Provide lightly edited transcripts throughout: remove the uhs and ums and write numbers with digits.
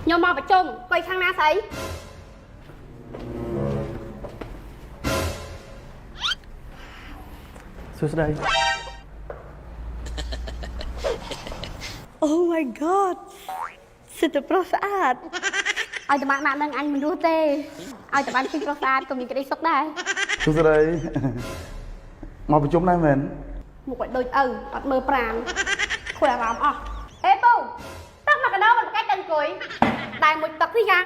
nhôm màu bạch trùng quay sang na thấy xuống đây. Oh my god សិទ្ធិប្រុសស្អាត ai tụi bạn bạn nâng anh mình đua tê ai tụi bạn kinh pro sát của mình cái đi sốc đây xuống đây. Ngồi với chúng này mình. một quả đôi bắt mơ pràm khỏe lắm à ê tu tóc mà cái đó mình cách chân cuối đài một tóc đi ra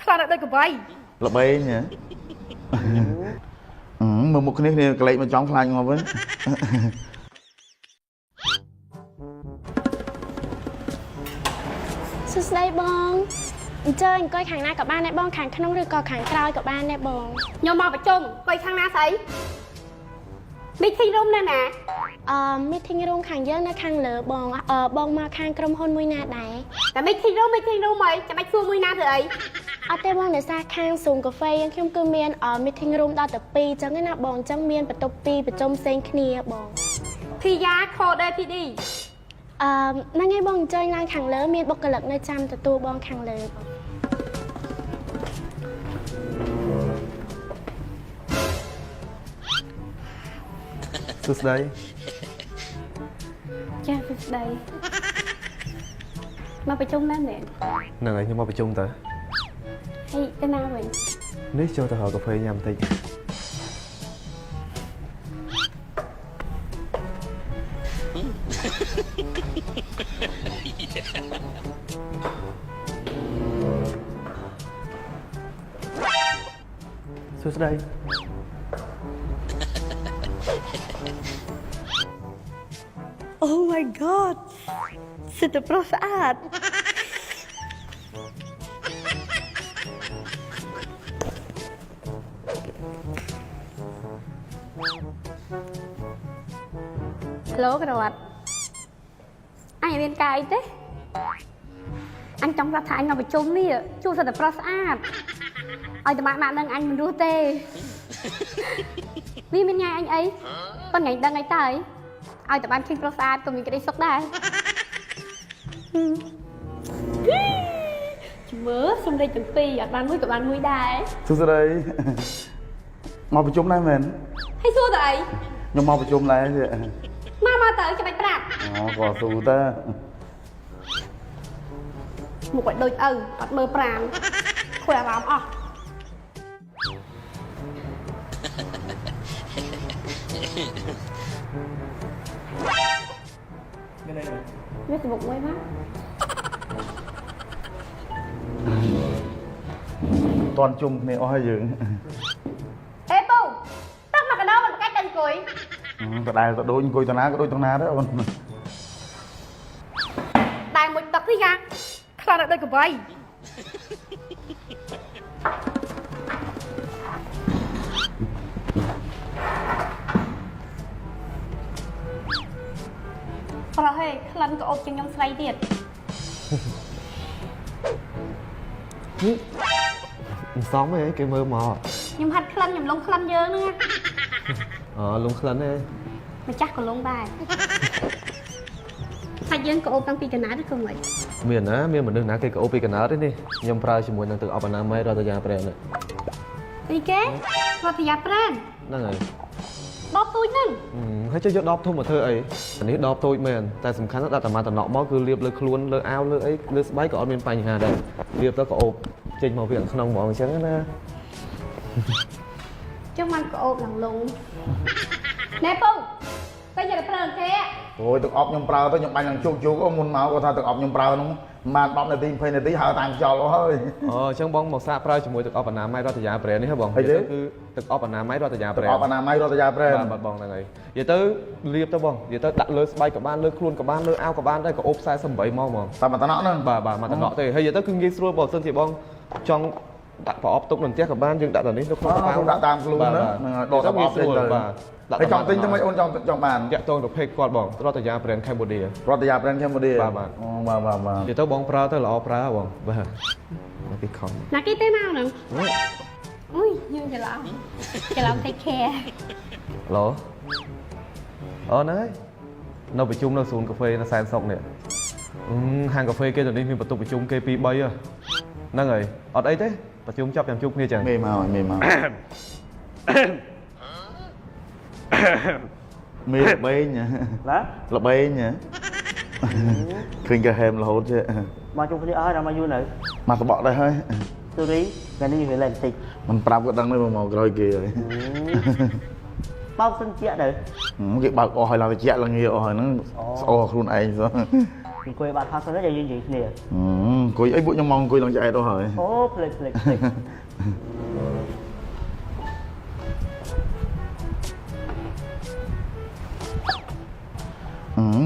sao lại đây của vậy Là bê nhỉ. Mà một cái này lấy mà chóng phanh mà với. សួស្ដីបងអញ្ជើញអង្គុយខាងណាក៏បានដែរបងខាងក្នុងឬក៏ខាងក្រោយក៏បានដែរបង nhôm màu bạch trùng quay sang na thấy meeting room nè nè meeting room ខាងយើងនៅខាងលើបងបងមកខាងក្រុមហ៊ុនមួយណាដែរ តែ meeting room អីចាំបាច់សួរមួយណាទៅអី អត់ទេបងដោយសារខាង Zoom Cafe យើងខ្ញុំគឺមាន meeting room ដល់តែ2អញ្ចឹងណាបងអញ្ចឹងមានបន្ទប់2ប្រជុំផ្សេងគ្នាបង PIA code PD ហ្នឹងហើយបងអញ្ជើញឡើងខាងលើមានបុគ្គលិកនៅចាំទទួលបងខាងលើបង xuống đây. ចាសួស្ដីមកប្រជុំណាស់មែន Nè này nhưng mà phải chung tới. ហើយទៅណាវិញ Nếu cho tao hỏi cà phê nhầm thì. Xuống đây. Oh my god សិទ្ធិប្រុសស្អាត Hello cái đồ ạ anh bên cài thế anh trong ra thải ngồi với chung đi chu thật là pro sát ơi tụi bạn nâng anh mình đua tê vì bên nhà anh ấy con ngày đăng ngày tới ơi tụi bạn kinh pro sát của mình cái đi sốc đây mớ xong đây chuẩn phi ở bạn mũi đài Xuống đây. Ngồi với chúng này mình. hay xua vậy Nhưng mà phải chung này thì. mà tới cho bạch bạc Có xù ta. một quả đôi bắt mơ pràm khỏe lắm à biết bụng quay mắt Toàn chung này oi dữ. ê tu tóc mà cái đó mình cách chân cuối Tao đài tao đôi coi tao ná cái đôi tao ná đó. đài một tóc đi ra sao lại đây của vậy Rồi hề, lần có ốp chân nhóm slay tiệt Sống ấy cái mơ mò. Nhưng hạt khăn nhầm lông khăn dơ nữa Lung khăn ấy. Mà chắc có lông bài Hạt dân có ốp tăng pi cái ná được không vậy? Miền á, miền mình đừng ná cái ốp pi cái ná đấy đi nhầm pra chỉ muốn năng từ ốp anh em mấy rồi tao già pre này Đi kế, rồi thì giáp lênนั่นไง Bóp tôi nâng ให้เจ้ายอดดอบทุ่มมาเธอไอ้อันนี้ดอบตัวแมนแต่สำคัญแต่มาแต่เนาะมอคือเรียบเลยคล้วนเลยเอาเลยไอ้เลยสบายก็ออนเป็นปัญหาได้เรียบแล้วก็โอบเจงมาเพียงขนมหมองเช่นนั้นนะ Chứ anh có ốp lằng lùng Nè Phu, bây giờ là phần thế Ôi tao ốp nhom prao tao nhom bánh lằng chuột có muốn máu có tao tao ốp nhom prao nó mà bóp này tim phê này tí hở tàn cho nó hơi. ช่างบ้องหมอกซาพระជាមួយទឹកអបអនាម័យរដ្ឋយាប្រែនេះហ៎បងគឺទឹកអបអនាម័យរដ្ឋយាប្រែ Ốp anh em ai rồi tao ra pre. បាទបងហ្នឹងហើយនិយាយទៅលាបទៅបងនិយាយទៅដាក់លើស្បែកក៏បានលើខ្លួនក៏បានលើអាវក៏បានដែរក៏អូប48ម៉ោងហ្មង Tao mà tao nọ nữa. បាទមកតំណក់ទេហើយនិយាយទៅគឺងាយស្រួលបងសិនជាបងចង់ដាក់ប្រអប់ទុកនៅផ្ទះក៏បានយើងដាក់តែនេះនៅក្នុង Không đã tam luôn nữa. Đồ tao ốp lên rồi. បាទ Cái trong tính cho mấy ôn trong bàn. តាក់ទងទៅเพจគាត់បងរដ្ឋយាប្រែកម្ពុជា Rồi tao ra pre thêm một đi. Bà. Bà. និយាយទៅបងប្រើទៅល្អប្រើបងបាទមកពីខំ Là cái thế nào nè Ui, nhưng chờ lòng take care ឡូអូនអើយនៅប្រជុំនៅសួនកាហ្វេនៅសែនសុកនេះ hàng cà phê kia rồi đi mình bắt tục chung kê pi bay à năng ấy ở đây thế bắt chung chấp nhằm chung nghe chẳng មេមកមេមកមេល្បែង ណា ល្បែងឃើញកាហែមរហូតទេ មកជុំគ្នាអស់ដល់មកយូរនៅ មកសបកដែរហើយ ទូរីថ្ងៃនេះវាឡើងបន្តិច មិនប្រាប់គាត់ដឹងទេមកក្រោយគេហើយ បោកសិនជាក់ទៅ គេបើកអស់ហើយឡើងទៅជាក់ឡើងងារអស់ហើយហ្នឹងស្អល់ខ្លួនឯងសោះ អង្គុយបាត់ផាសសិនទៅយើងនិយាយគ្នា អង្គុយអីពួកខ្ញុំមកអង្គុយឡើងឆ្អែតអស់ហើយ អូភ្លេច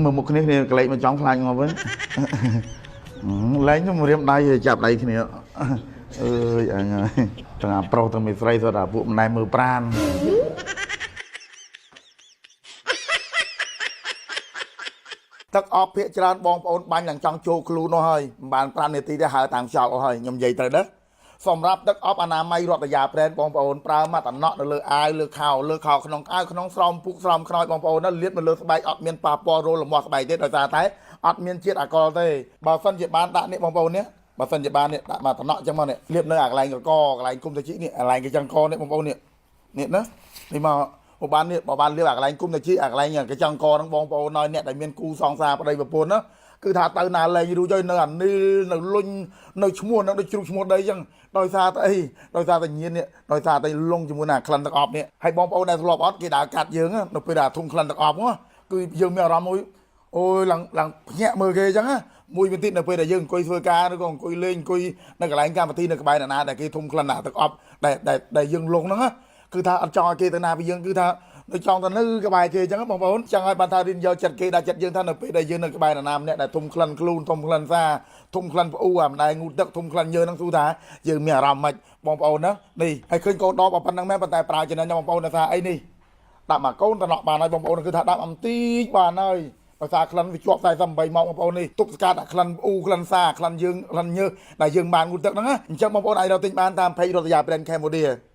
មើលមុខគ្នាគ្នាកលែកមកចង់ខ្លាញ់មកវិញឡើងខ្ញុំរៀមដៃចាប់ដៃគ្នាអើយអញហើយទាំងអាប្រុសទាំងមីស្រីទៅដល់ពួកម្ដាយមើលប្រានទឹកអបភាកច្រើនបងប្អូនបាញ់ឡើងចង់ចូលខ្លួននោះហើយមិនបាន5នាទីទេហើតាមខ្យល់អស់ហើយខ្ញុំនិយាយទៅដែរសម្រាប់ទឹកអបអនាម័យរដ្ឋយាប្រែនបងប្អូនប្រើមកតំណក់នៅលើអាវលើខោក្នុងអាវក្នុងស្រោមពុកស្រោមខ្នើយបងប្អូនណាលាបនៅលើស្បែកអត់មានប៉ះពាល់រោលលាស់ស្បែកទេដោយសារតែអត់មានជាតិអាល់កុលទេបើសិនជាបានដាក់នេះបងប្អូននេះបើសិនជាបាននេះដាក់មកតំណក់អញ្ចឹងមកនេះលាបនៅអាកន្លែងកកកន្លែងគុំតាជីនេះកន្លែងកញ្ចឹងកនេះបងប្អូននេះណានេះមកបាននេះបើបានលាបអាកន្លែងគុំតាជីអាកន្លែងកញ្ចឹងកហ្នឹងបងប្អូនហើយអ្នកដែលមានគូសងសារប្តីប្រពន្ធណាគឺថាទៅណាលែងរួចហើយនៅអានីលនៅលុញនៅឈ្មោះនៅដូចជ្រុះឈ្មោះដីអញ្ចឹងដោយសារតែអីដោយសារតែញៀននេះដោយសារតែលងជាមួយនឹងក្លិនទឹកអប់នេះហើយបងប្អូនដែលធ្លាប់អត់គេដើរកាត់យើងនៅពេលដែលធុំក្លិនទឹកអប់ហ្នឹងគឺយើងមានអារម្មណ៍មួយអូយឡើងភ្ញាក់មើលគេអញ្ចឹងមួយបន្តិចនៅពេលដែលយើងអង្គុយធ្វើការឬក៏អង្គុយលេងអង្គុយនៅកន្លែងកម្មវិធីនៅក្បែរណាដែលគេធុំក្លិនទឹកអប់ដែលយើងលងហ្នឹងគឺថាអត់ចង់ឲ្យគេទៅណាពីយើងគឺថានៅចង់ទៅនៅក្បែរគេអញ្ចឹងបងប្អូនចង់ឲ្យបានថារៀនយកចិត្តគេដាក់ចិត្តយើងថានៅពេលដែលយើងនៅក្បែរណាម្នាក់ដែលធុំក្លិនខ្លួនធុំក្លិនសាធុំក្លិនផ្អ៊ូអាម្ដាយងូតទឹកធុំក្លិនយើងហ្នឹងគឺថាយើងមានអារម្មណ៍មិនបងប្អូនណានេះហើយឃើញកូនដបប៉ុណ្្នឹងមែនប៉ុន្តែប្រើចំណេញបងប្អូនថាអីនេះដាក់មកកូនតំណក់បានហើយបងប្អូនគឺថាដាក់អំទីបានហើយដោយសារក្លិនវាជាប់48ម៉ោងបងប្អូននេះទុកស្កាត់អាក្លិនផ្អ៊ូក្លិនសាក្លិនយើងក្លិនញើសដែលយើងបានងូតទឹកហ្នឹងអញ្ចឹងបងប្អូនអាចរកទិញបានតាមเพจរដ្ឋយាប្រេនខេមូឌា